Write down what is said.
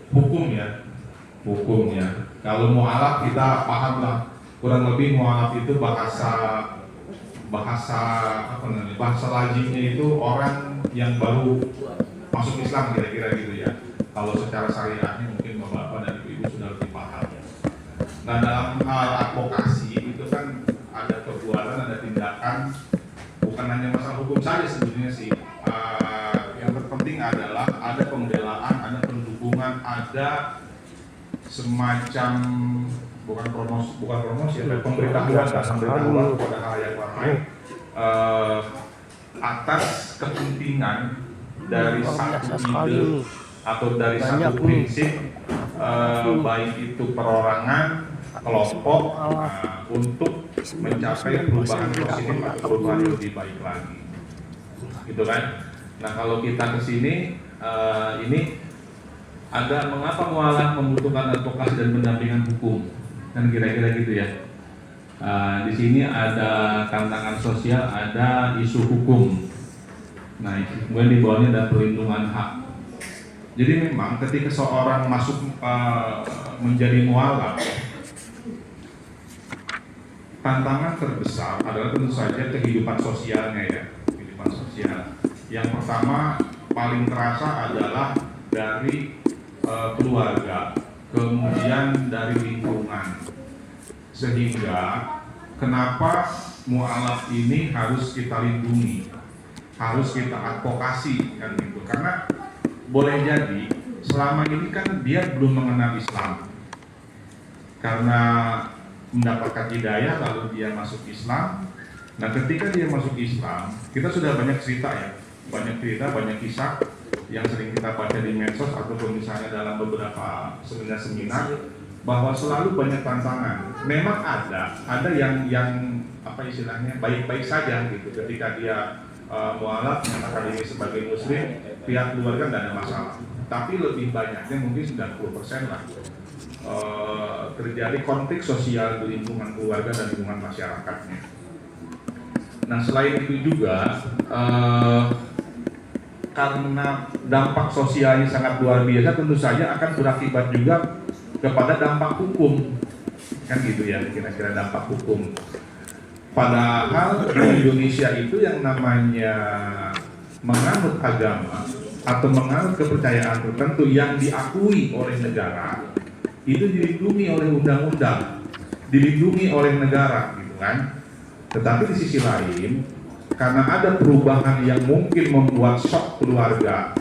Hukum ya. Kalau mualaf kita paham lah, kurang lebih mualaf itu bahasa apa namanya, bahasa lazimnya itu orang yang baru masuk Islam kira-kira gitu ya. Kalau secara syariahnya mungkin bapak dan ibu sudah lebih paham. Nah, dalam hal advokasi itu kan ada perbuatan, ada tindakan, bukan hanya masalah hukum saja sebetulnya sih. Yang terpenting adalah ada pembelaan, ada pendukунgan, ada semacam bukan promosi, pemberitahuan kepada halayak ramai atas kepentingan dari satu ide atau dari satu prinsip, baik itu perorangan, kelompok, untuk mencapai perubahan positif atau perubahan yang lebih baik lagi, gitu kan? Nah, kalau kita ke sini, ini ada mengapa mualaf membutuhkan advokasi dan pendampingan hukum, kan kira-kira gitu ya. Di sini ada tantangan sosial, ada isu hukum. Nah, kemudian di bawahnya ada perlindungan hak. Jadi memang ketika seorang masuk menjadi mualaf, tantangan terbesar adalah tentu saja kehidupan sosialnya ya, kehidupan sosial. Yang pertama paling terasa adalah dari keluarga, kemudian dari lingkungan. Sehingga kenapa mualaf ini harus kita lindungi, harus kita advokasi kan gitu. Karena boleh jadi selama ini kan dia belum mengenal Islam. Karena mendapatkan hidayah lalu dia masuk Islam. Nah, ketika dia masuk Islam, kita sudah banyak cerita ya, banyak kisah yang sering kita baca di medsos ataupun misalnya dalam beberapa seminar bahwa selalu banyak tantangan. Memang ada yang apa istilahnya baik-baik saja gitu ketika dia mualaf menyatakan diri sebagai muslim, pihak keluarga tidak ada masalah. Tapi lebih banyaknya mungkin 90% lah terjadi konflik sosial di lingkungan keluarga dan lingkungan masyarakatnya. Nah, selain itu juga karena dampak sosialnya sangat luar biasa, tentu saja akan berakibat juga kepada dampak hukum, kan gitu ya, kira-kira dampak hukum. Padahal di Indonesia itu yang namanya menganut agama atau menganut kepercayaan tertentu yang diakui oleh negara itu dilindungi oleh undang-undang, dilindungi oleh negara, gitu kan. Tetapi di sisi lain, karena ada perubahan yang mungkin membuat shock keluarga